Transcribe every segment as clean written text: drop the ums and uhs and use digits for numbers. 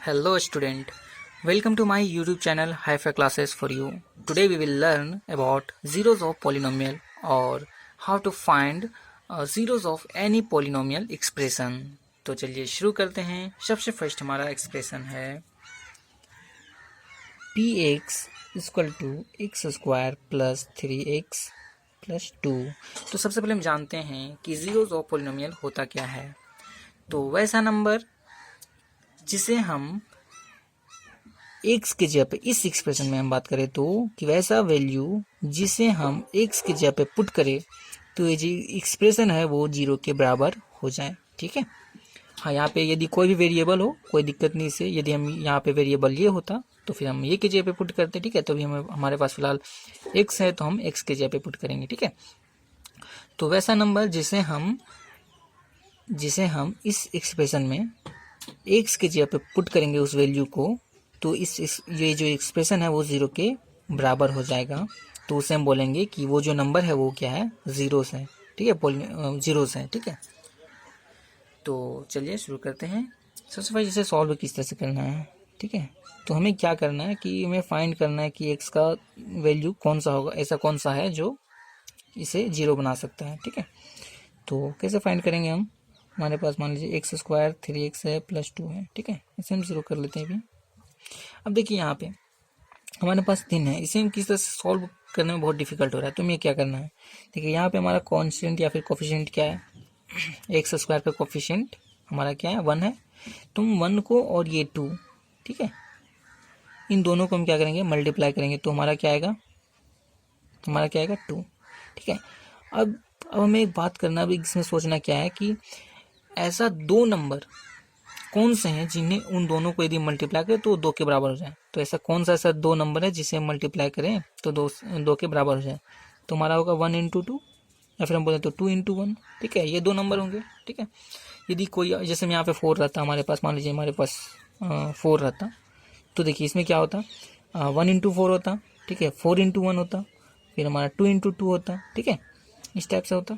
Hello student, welcome to my YouTube channel Hi-Fi Classes for you. Today we will learn about zeros of polynomial or how to find zeros of any polynomial expression. तो चलिए शुरू करते हैं। सबसे first हमारा expression है px equal to X square plus 3x plus 2। तो सबसे पहले हम जानते हैं कि जीरोस ऑफ पोलिनोमियल होता क्या है। तो वैसा नंबर जिसे हम x की जगह पे इस एक्सप्रेशन में हम बात करें तो कि वैसा वैल्यू जिसे हम x की जगह पे पुट करें तो ये जो एक्सप्रेशन है वो जीरो के बराबर हो जाए। ठीक है। हाँ, यहाँ पे यदि कोई भी वेरिएबल हो कोई दिक्कत नहीं से, यदि हम यहाँ पे वेरिएबल ये होता तो फिर हम ये की जगह पे पुट करते। ठीक है। तो अभी हमारे पास फिलहाल x है तो हम x की जगह पे पुट करेंगे। ठीक है। तो वैसा नंबर जिसे हम इस एक्सप्रेशन में x की जगह पे पुट करेंगे उस वैल्यू को, तो ये जो एक्सप्रेशन है वो जीरो के बराबर हो जाएगा। तो उसे हम बोलेंगे कि वो जो नंबर है वो क्या है, जीरोस है। ठीक है, जीरोस है। ठीक है। तो चलिए शुरू करते हैं। सबसे पहले इसे सॉल्व किस तरह से करना है। ठीक है। तो हमें क्या करना है कि हमें फाइंड करना है कि एक्स का वैल्यू कौन सा होगा, ऐसा कौन सा है जो इसे जीरो बना सकता है। ठीक है। तो कैसे फाइंड करेंगे हम, हमारे पास मान लीजिए एक्स स्क्वायर 3x है प्लस 2 है। ठीक है। इसे हम जीरो कर लेते हैं अभी। अब देखिए यहाँ पे हमारे पास 3 है, इसे हम किस तरह से सॉल्व करने में बहुत डिफिकल्ट हो रहा है। तो हमें क्या करना है, देखिए यहाँ पे हमारा कॉन्स्टेंट या फिर कोफिशिएंट क्या है, एक्स स्क्वायर का कोफिशिएंट हमारा क्या है 1 है। तुम 1 को और ये 2, ठीक है, इन दोनों को हम क्या करेंगे मल्टीप्लाई करेंगे तो हमारा क्या आएगा, 2। ठीक है। अब हमें एक बात करना, अभी इसमें सोचना क्या है कि ऐसा दो नंबर कौन से हैं जिन्हें उन दोनों को यदि मल्टीप्लाई करें तो 2 के बराबर हो जाए। तो ऐसा कौन सा ऐसा दो नंबर है जिसे हम मल्टीप्लाई करें तो 2 के बराबर हो जाए। तो हमारा होगा 1 इंटू 2 या फिर हम बोले तो 2 इंटू 1। ठीक है, ये दो नंबर होंगे। ठीक है। यदि कोई, जैसे यहाँ पे 4 रहता हमारे पास, मान लीजिए हमारे पास 4 रहता, तो देखिए इसमें क्या होता, 1 इंटू 4 होता। ठीक है, 4 इंटू 1 होता, फिर हमारा 2 इंटू 2 होता। ठीक है, इस टाइप से होता।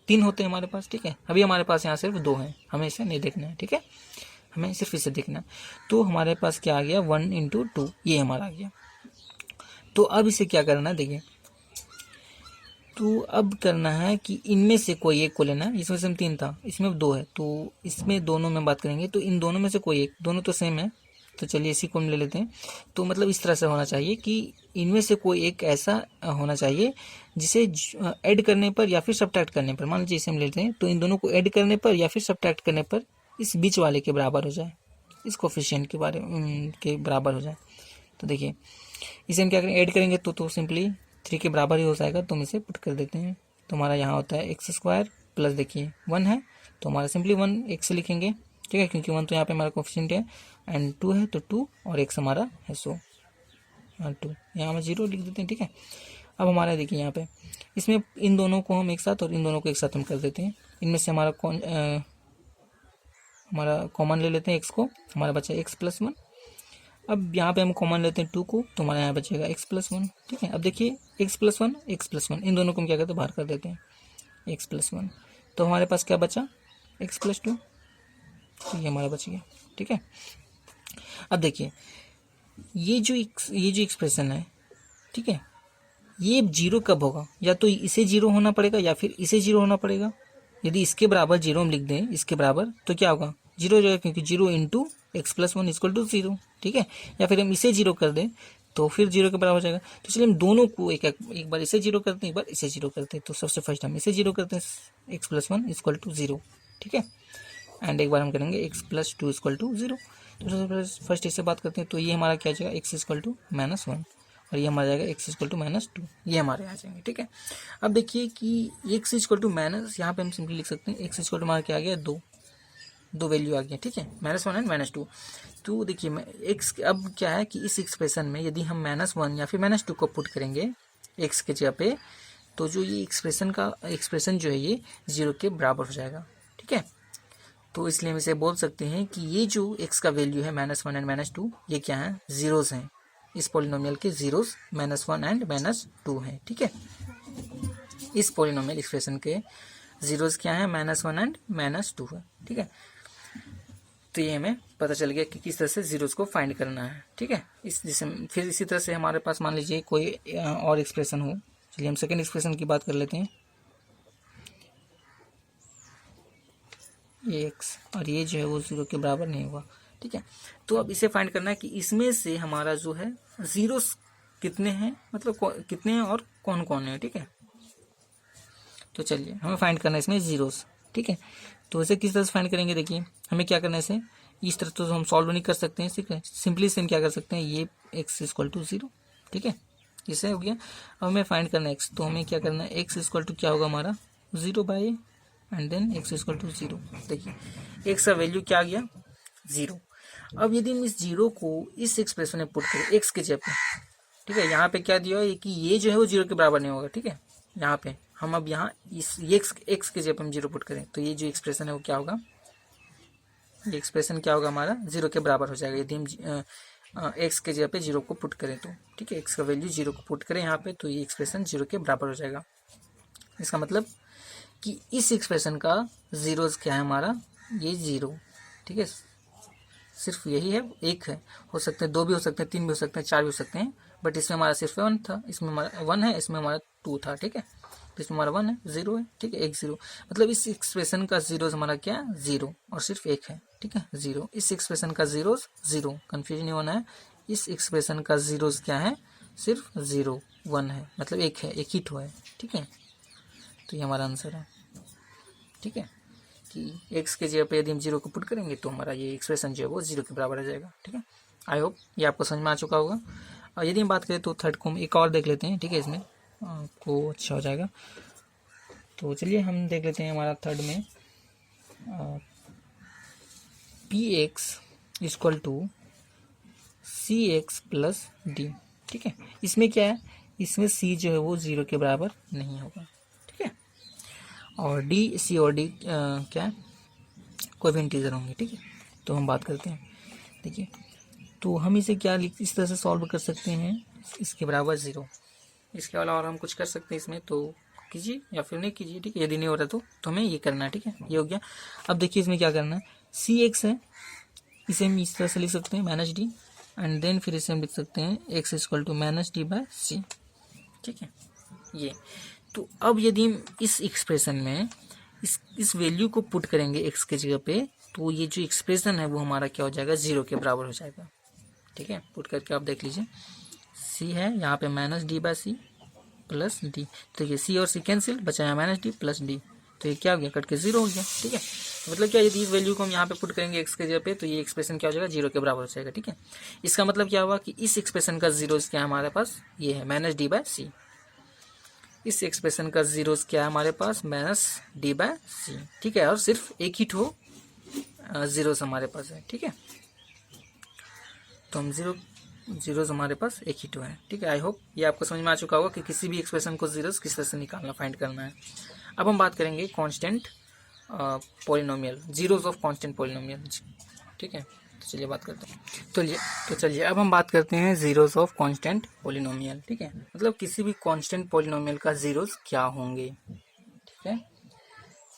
3 होते हैं हमारे पास। ठीक है, अभी हमारे पास यहाँ सिर्फ 2 हैं, हमें इसे नहीं देखना है। ठीक है, हमें सिर्फ इसे देखना है। तो हमारे पास क्या आ गया, 1 इंटू 2, ये हमारा आ गया। तो अब इसे क्या करना है, देखिए, तो अब करना है कि इनमें से कोई एक को लेना है। इसमें से 3 था, इसमें 2 है, तो इसमें दोनों में बात करेंगे तो इन दोनों में से कोई एक, दोनों तो सेम है, तो चलिए इसी को हम ले लेते हैं। तो मतलब इस तरह से होना चाहिए कि इनमें से कोई एक ऐसा होना चाहिए जिसे ऐड करने पर या फिर सब्ट्रैक्ट करने पर, मान लीजिए इसे हम लेते हैं, तो इन दोनों को ऐड करने पर या फिर सब्ट्रैक्ट करने पर इस बीच वाले के बराबर हो जाए, इस कोफिशिएंट के बराबर हो जाए। तो देखिए इसे हम क्या करेंगे, ऐड करेंगे तो सिंपली 3 के बराबर ही हो जाएगा। तो हम इसे पुट कर देते हैं। तो हमारा यहाँ होता है एक्स स्क्वायर प्लस, देखिए 1 है तो हमारा सिंपली 1 एक्स लिखेंगे। ठीक है, क्योंकि 1 तो यहाँ पे हमारा कोफिशिएंट है, एंड 2 है तो 2 और एक्स हमारा है 2, यहाँ हम 0 लिख देते हैं। ठीक है। अब हमारा देखिए यहाँ पे इसमें इन दोनों को हम एक साथ और इन दोनों को एक साथ हम कर देते हैं। इनमें से हमारा कॉमन ले लेते हैं एक्स को, हमारा बचा एक्स प्लस 1। अब यहाँ पे हम कॉमन लेते हैं 2 को, तो हमारा यहाँ बचेगा एक्स प्लस 1। ठीक है। अब देखिए एक्स प्लस 1, इन दोनों को हम क्या करते हैं, बाहर कर देते हैं, एक्स प्लस 1। तो हमारे पास क्या बचा, एक्स प्लस 2। तो ये हमारा बच गया। ठीक है। अब देखिए ये जो एक्सप्रेशन है, ठीक है, ये जीरो कब होगा, या तो इसे जीरो होना पड़ेगा या फिर इसे जीरो होना पड़ेगा। यदि इसके बराबर जीरो हम लिख दें, इसके बराबर, तो क्या होगा, जीरो हो जाएगा, क्योंकि 0 into X plus 1 equal to 0। ठीक है। या फिर हम इसे जीरो कर दें तो फिर जीरो के बराबर हो जाएगा। तो चलिए हम दोनों को एक बार इसे जीरो करते हैं, एक बार इसे जीरो करते हैं। तो सबसे फर्स्ट हम इसे जीरो करते हैं, एक्स प्लस 1 इक्वल टू 0। ठीक है। एंड एक बार हम करेंगे एक्स प्लस 2 इक्वल टू 0। तो सबसे फर्स्ट इससे बात करते हैं, तो ये हमारा क्या जाएगा, एक्स इक्वल टू -1, और ये हमारा जाएगा एक्स इक्वल टू -2, ये हमारे आ जाएंगे। ठीक है। अब देखिए कि एक्स इक्वल टू माइनस, यहाँ पे हम सिंपली लिख सकते हैं एक्स इक्वल टू हमारा क्या आ गया, 2 वैल्यू आ गया। ठीक है, -1 एंड -2। तो देखिए मैं एक्स, अब क्या है कि इस एक्सप्रेशन में यदि हम -1 या फिर -2 को पुट करेंगे एक्स के जगह पे, तो जो ये एक्सप्रेशन जो है ये 0 के बराबर हो जाएगा। ठीक है। तो इसलिए हम इसे बोल सकते हैं कि ये जो x का वैल्यू है -1 एंड -2, ये क्या है, जीरोस हैं। इस पॉलिनोमियल के जीरोस -1 एंड -2 हैं। ठीक है। इस पॉलिनोमियल एक्सप्रेशन के जीरोस क्या है, -1 एंड -2 है। ठीक है। तो ये हमें पता चल गया कि किस तरह से जीरोस को फाइंड करना है। ठीक है, फिर इसी तरह से हमारे पास मान लीजिए कोई और एक्सप्रेशन हो। चलिए हम सेकेंड एक्सप्रेशन की बात कर लेते हैं। ये एक्स और ये जो है वो जीरो के बराबर नहीं होगा। ठीक है, तो अब इसे फाइंड करना है कि इसमें से हमारा जो है जीरोस कितने हैं, मतलब कितने हैं और कौन कौन है। ठीक है, तो चलिए हमें फाइंड करना है इसमें जीरोस। ठीक है, तो इसे किस तरह से फाइंड करेंगे, देखिए हमें क्या करना है इसे, इस तरह तो हम सॉल्व नहीं कर सकते हैं। ठीक है, सिंपली से हम क्या कर सकते हैं, ये एक्स इक्वल टू जीरो। ठीक है, इसे हो गया। अब हमें फाइंड करना है एक्स, तो हमें क्या करना है, एक्स इक्वल टू क्या होगा हमारा zero by and then X equal to zero. देखिए एक्स का वैल्यू क्या आ गया, जीरो। अब यदि हम इस जीरो को इस एक्सप्रेशन में पुट करें एक्स के जगह पे, ठीक है, यहाँ पे क्या दिया है कि ये जो है वो जीरो के बराबर नहीं होगा। ठीक है, यहाँ पे हम अब यहाँ इस एक्स के जगह पे हम जीरो पुट करें तो ये जो एक्सप्रेशन है वो क्या होगा, ये एक्सप्रेशन क्या होगा हमारा जीरो के बराबर हो जाएगा यदि हम एक्स के जगह पे जीरो को पुट करें तो। ठीक है, एक्स का वैल्यू जीरो को पुट करें यहाँ पे तो ये एक्सप्रेशन जीरो के बराबर हो जाएगा। इसका मतलब कि इस एक्सप्रेशन का जीरोस क्या है हमारा, ये जीरो। ठीक है, सिर्फ यही है, एक है, हो सकते हैं दो भी हो सकते हैं, तीन भी हो सकते हैं, चार भी हो सकते हैं, बट इसमें हमारा सिर्फ वन था, इसमें हमारा वन है, इसमें हमारा टू था। ठीक है, तो इसमें हमारा वन है, जीरो है। ठीक है, एक जीरो, मतलब इस एक्सप्रेशन का जीरो हमारा क्या है, जीरो और सिर्फ एक है। ठीक है, जीरो, इस एक्सप्रेशन का जीरो जीरो, कंफ्यूजन नहीं होना है। इस एक्सप्रेशन का जीरो क्या है, सिर्फ जीरो, वन है, मतलब एक है, एक ही ठो है। ठीक है, तो ये हमारा आंसर है। ठीक है, कि एक्स के जगह पे यदि हम जीरो को पुट करेंगे तो हमारा ये एक्सप्रेशन जो है वो जीरो के बराबर आ जाएगा। ठीक है, आई होप ये आपको समझ में आ चुका होगा। और यदि हम बात करें तो थर्ड को हम एक और देख लेते हैं। ठीक है, इसमें आपको अच्छा हो जाएगा। तो चलिए हम देख लेते हैं हमारा थर्ड में P X equal to C X plus D. ठीक है, इसमें क्या है, इसमें सी जो है वो जीरो के बराबर नहीं होगा। ठीक है, और डी, सी और डी क्या है, कोई भी इंटीजर होंगे। ठीक है, तो हम बात करते हैं। देखिए, तो हम इसे क्या इस तरह से सॉल्व कर सकते हैं, इसके बराबर जीरो। इसके अलावा और हम कुछ कर सकते हैं इसमें, तो कीजिए या फिर नहीं कीजिए। ठीक है, यदि नहीं हो रहा तो हमें ये करना है। ठीक है, ये हो गया। अब देखिए इसमें क्या करना है, सी एक्स है, इसे हम इस तरह से लिख सकते हैं माइनस डी, एंड देन फिर इसे हम लिख सकते हैं x equal to minus D by c. ठीक है, ये तो अब यदि हम इस एक्सप्रेशन में इस वैल्यू को पुट करेंगे एक्स के जगह पे तो ये जो एक्सप्रेशन है वो हमारा क्या हो जाएगा, जीरो के बराबर हो जाएगा। ठीक है, पुट करके आप देख लीजिए, सी है यहाँ पे minus D by C plus D, तो ये सी और सी कैंसिल, बचा यहाँ माइनस डी प्लस डी, तो ये क्या हो गया, कट के जीरो हो गया। ठीक है, मतलब क्या, यदि इस वैल्यू को हम यहाँ पे पुट करेंगे एक्स के जगह पे तो ये एक्सप्रेशन क्या हो जाएगा, जीरो के बराबर हो जाएगा। ठीक है, इसका मतलब क्या हुआ कि इस एक्सप्रेशन का जीरो क्या है हमारे पास, ये है माइनस डी बाय सी। इस एक्सप्रेशन का जीरोस क्या है हमारे पास, माइनस डी बाय सी। ठीक है, और सिर्फ एक ही ठो जीरोस हमारे पास है। ठीक है, तो हम जीरोस हमारे पास एक ही ठो है। ठीक है, आई होप ये आपको समझ में आ चुका होगा कि किसी भी एक्सप्रेशन को जीरोस किस तरह से निकालना, फाइंड करना है। अब हम बात करेंगे constant polynomial, zeros of constant polynomial. ठीक है, तो चलिए बात करते हैं। तो चलिए अब हम बात करते हैं जीरोस ऑफ कांस्टेंट पॉलिनोमियल। ठीक है, मतलब किसी भी कांस्टेंट पॉलिनोमियल का जीरोस क्या होंगे। ठीक है,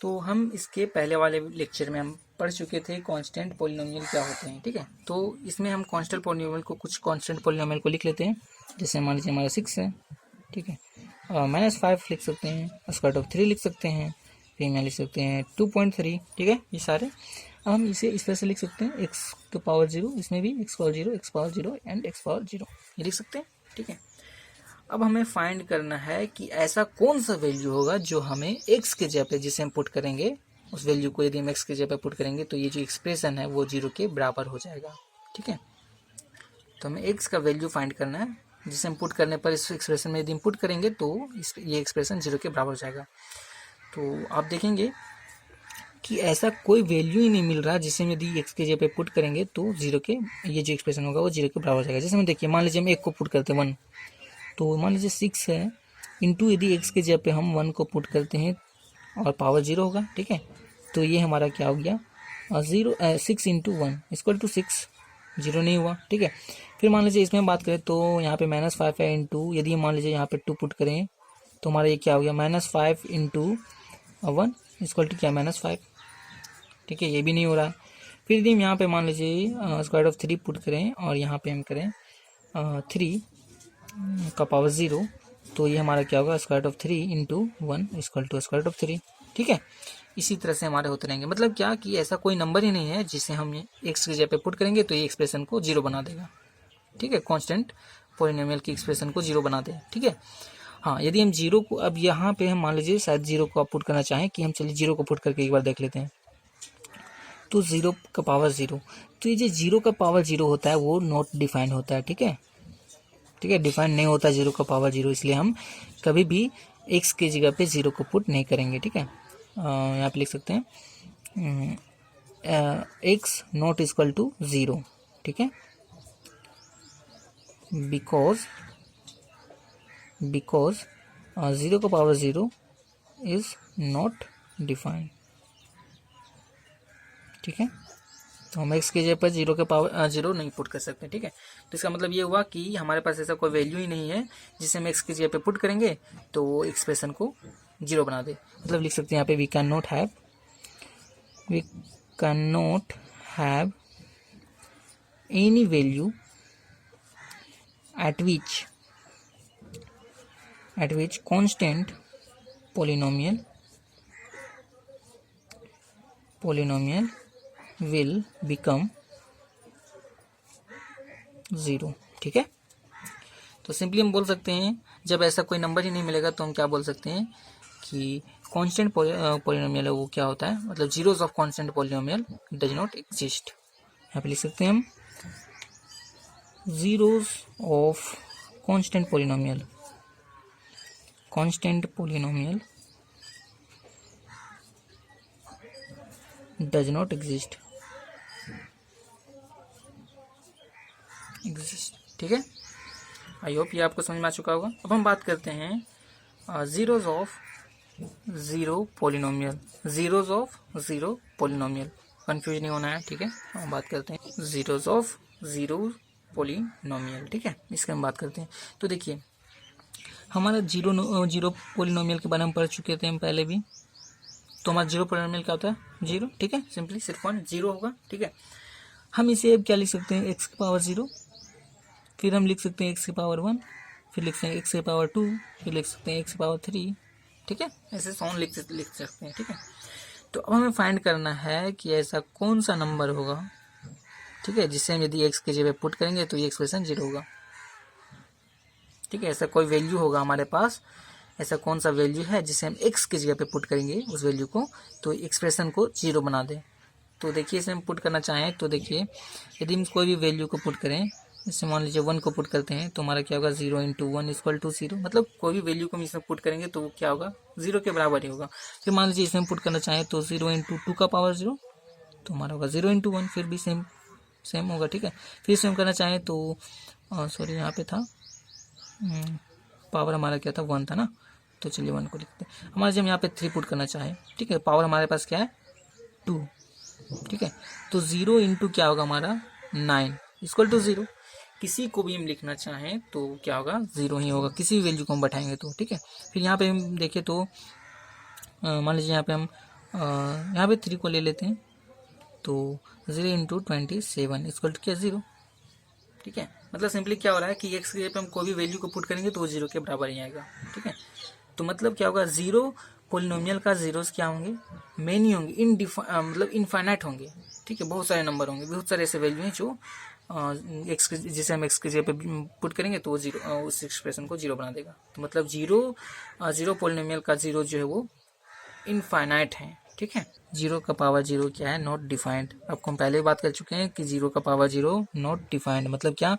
तो हम इसके पहले वाले लेक्चर में हम पढ़ चुके थे कांस्टेंट पॉलिनोमियल क्या होते हैं। ठीक है, तो इसमें हम कांस्टेंट पॉलिनोमियल को, कुछ कांस्टेंट पॉलिनोमियल को लिख लेते हैं। जैसे मान लीजिए हमारा 6 है। ठीक है, -5 लिख सकते हैं, स्क्वायर ऑफ 3 लिख सकते हैं, फिर यहाँ लिख सकते हैं 2.3। ठीक है, ये सारे हम इसे इस तरह से लिख सकते हैं, एक्स के पावर 0, इसमें भी x power 0, x power 0 and x power 0, ये लिख सकते हैं। ठीक है, अब हमें फाइंड करना है कि ऐसा कौन सा वैल्यू होगा जो हमें एक्स के जगह पे, जिसे हम पुट करेंगे उस वैल्यू को यदि हम एक्स के जगह पे पुट करेंगे तो ये जो एक्सप्रेशन है वो 0 के बराबर हो जाएगा। ठीक है, तो हमें एक्स का वैल्यू फाइंड करना है जिसे हम पुट करने पर इस एक्सप्रेशन में यदि हम पुट करेंगे तो ये एक्सप्रेशन 0 के बराबर हो जाएगा। तो आप देखेंगे कि ऐसा कोई वैल्यू ही नहीं मिल रहा जिसे हम यदि एक्स के जगह पे पुट करेंगे तो 0 के, ये जो एक्सप्रेशन होगा वो 0 के बराबर हो जाएगा। जैसे हम देखिए, मान लीजिए हम एक को पुट करते हैं 1, तो मान लीजिए 6 है, इंटू यदि एक्स के जगह पे हम 1 को पुट करते हैं और पावर 0 होगा। ठीक है, तो ये हमारा क्या हो गया, 6 इंटू 1 इक्वल टू 6, 0 नहीं हुआ। ठीक है, फिर मान लीजिए इसमें हम बात करें तो यहाँ पे -5 है, इंटू यदि मान लीजिए यहाँ पे 2 पुट करें तो हमारा ये क्या हो गया, -5 इंटू 1 इक्वल टू क्या, -5। ठीक है, ये भी नहीं हो रहा है। फिर यदि हम यहाँ पे मान लीजिए स्क्वायर ऑफ 3 पुट करें और यहाँ पे हम करें 3 का पावर 0, तो ये हमारा क्या होगा, square of 3 into 1 equal to square of 3। ठीक है, इसी तरह से हमारे होते रहेंगे। मतलब क्या कि ऐसा कोई नंबर ही नहीं है जिसे हम एक्स की जगह पे पुट करेंगे तो ये एक्सप्रेशन को 0 बना देगा। ठीक है, कांस्टेंट पॉलिनोमियल की एक्सप्रेशन को 0 बना दे। ठीक है, हाँ, यदि हम 0 को, अब यहाँ पे हम मान लीजिए शायद 0 को आप पुट करना चाहें कि हम चलिए 0 को पुट करके एक बार देख लेते हैं। तो 0 का पावर 0, तो ये जो 0 का पावर 0 होता है वो नॉट डिफाइंड होता है। ठीक है, ठीक है, डिफाइंड नहीं होता 0 का पावर 0, इसलिए हम कभी भी x की जगह पे 0 को पुट नहीं करेंगे। ठीक है, यहाँ पे लिख सकते हैं x नॉट इक्वल टू 0। ठीक है, बिकॉज 0 का पावर 0 इज नॉट डिफाइंड। ठीक है, तो हम x की जगह पर 0 के पावर 0 नहीं पुट कर सकते। ठीक है, तो इसका मतलब ये हुआ कि हमारे पास ऐसा कोई वैल्यू ही नहीं है जिसे हम x की जगह पे पुट करेंगे तो वो एक्सप्रेशन को 0 बना दे। मतलब लिख सकते हैं यहाँ पे we can not have any value at which constant polynomial will become 0। ठीक है, तो सिंपली हम बोल सकते हैं जब ऐसा कोई नंबर ही नहीं मिलेगा तो हम क्या बोल सकते हैं कि कांस्टेंट पॉलिनोमियल है वो क्या होता है, मतलब zeros of constant polynomial does not exist. यहाँ पे लिख सकते हैं हम zeros of constant polynomial does not exist। ठीक है, आई होप ये आपको समझ में आ चुका होगा। अब हम बात करते हैं zeros of zero polynomial. Confuse नहीं होना है। ठीक है, हम बात करते हैं जीरोस ऑफ जीरो पोलिनोमियल। ठीक है, इसके हम बात करते हैं। तो देखिए हमारा जीरो पोलिनोमियल के बारे में पढ़ चुके थे हम पहले भी। तो हमारा जीरो पोलिनोमियल क्या होता है, 0। ठीक है, सिंपली सिर्फ 0 होगा। ठीक है, हम इसे अब क्या लिख सकते हैं, x की पावर 0, फिर हम लिख सकते हैं x की पावर 1, फिर लिख सकते हैं x की पावर 2, फिर लिख सकते हैं x की पावर 3। ठीक है, ऐसे सॉन्ग लिख सकते हैं। ठीक है, तो अब हमें फाइंड करना है कि ऐसा कौन सा नंबर होगा, ठीक है, जिससे हम यदि x की जगह पुट करेंगे तो ये एक्सप्रेशन 0 होगा। ठीक है, ऐसा कोई वैल्यू होगा हमारे पास, ऐसा कौन सा वैल्यू है जिसे हम x की जगह पे पुट करेंगे उस वैल्यू को तो एक्सप्रेशन को 0 बना दे। तो देखिए इसे हम पुट करना चाहें तो देखिए यदि हम कोई भी वैल्यू को पुट करें, जैसे मान लीजिए 1 को पुट करते हैं तो हमारा क्या होगा, 0 इंटू 1 इक्वल टू 0। मतलब कोई भी वैल्यू को हम इसमें पुट करेंगे तो वो क्या होगा, 0 के बराबर ही होगा। फिर मान लीजिए इसमें पुट करना चाहें तो 0 इंटू 2 का पावर 0, तो हमारा होगा 0 इंटू 1, फिर भी सेम होगा। ठीक है, फिर इसमें हम करना चाहें तो सॉरी यहाँ पे था पावर हमारा क्या था, 1 था ना, तो चलिए 1 को लिखते हैं। हमारे जब यहाँ पे 3 पुट करना चाहें, ठीक है, पावर हमारे पास क्या है 2। ठीक है, तो 0 इंटू क्या होगा हमारा 9 इक्वल टू 0। किसी को भी हम लिखना चाहें तो क्या होगा, 0 ही होगा, किसी भी वैल्यू को हम बैठाएंगे तो। ठीक है, फिर यहाँ पे हम देखें तो मान लीजिए यहाँ पे हम यहाँ पे 3 को ले लेते हैं तो 0 इंटू 27 इक्वल टू क्या 0। ठीक है, मतलब सिंपली क्या हो रहा है कि x की जगह पे हम कोई भी वैल्यू को पुट करेंगे तो वो 0 के बराबर ही आएगा। ठीक है, तो मतलब क्या होगा, 0 पोलिनोमियल का जीरोस क्या होंगे, मेनी होंगे, मतलब इनफाइनाइट होंगे। ठीक है, बहुत सारे नंबर होंगे, बहुत सारे ऐसे वैल्यू हैं जो एक्स जिसे हम एक्स की जगह पे पुट करेंगे तो वो 0 उस एक्सप्रेशन को 0 बना देगा। तो मतलब जीरो पोलिनोमियल का 0 जो है वो इनफाइनाइट है। ठीक है, 0 का पावर 0 क्या है, नॉट डिफाइंड। आपको हम पहले भी बात कर चुके हैं कि 0 का पावर 0 नॉट डिफाइंड, मतलब क्या,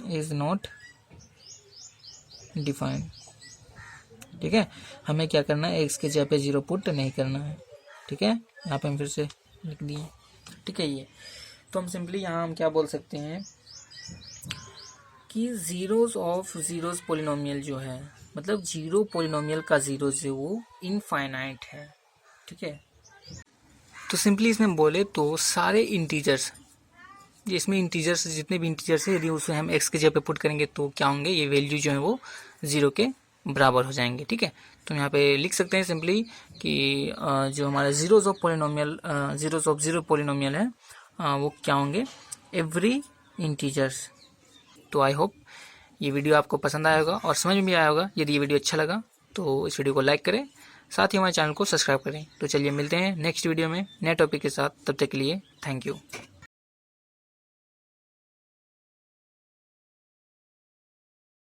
इज नॉट डिफाइंड। ठीक है, हमें क्या करना है, एक्स के जगह पे 0 पुट नहीं करना है। ठीक है, यहाँ पे हम फिर से लिख दिए। ठीक है, ये तो हम सिंपली यहाँ हम क्या बोल सकते हैं कि जीरोस ऑफ जीरोस पोलिनोमियल जो है, मतलब 0 पोलिनोमियल का 0 जो वो इनफाइनाइट है। ठीक है, तो सिंपली इसमें बोले तो सारे इंटीजर्स, इसमें इंटीजर्स जितने भी इंटीजर्स है, यदि उसे हम एक्स के जगह पे पुट करेंगे तो क्या होंगे, ये वैल्यू जो है वो 0 के बराबर हो जाएंगे। ठीक है, तो यहाँ पे लिख सकते हैं सिंपली कि जो हमारा zeros of polynomial zeros of zero polynomial है वो क्या होंगे, एवरी इंटीजर्स। तो आई होप ये वीडियो आपको पसंद आया होगा और समझ में भी आया होगा। यदि ये वीडियो अच्छा लगा तो इस वीडियो को लाइक करें, साथ ही हमारे चैनल को सब्सक्राइब करें। तो चलिए मिलते हैं नेक्स्ट वीडियो में नए टॉपिक के साथ, तब तक के लिए थैंक यू।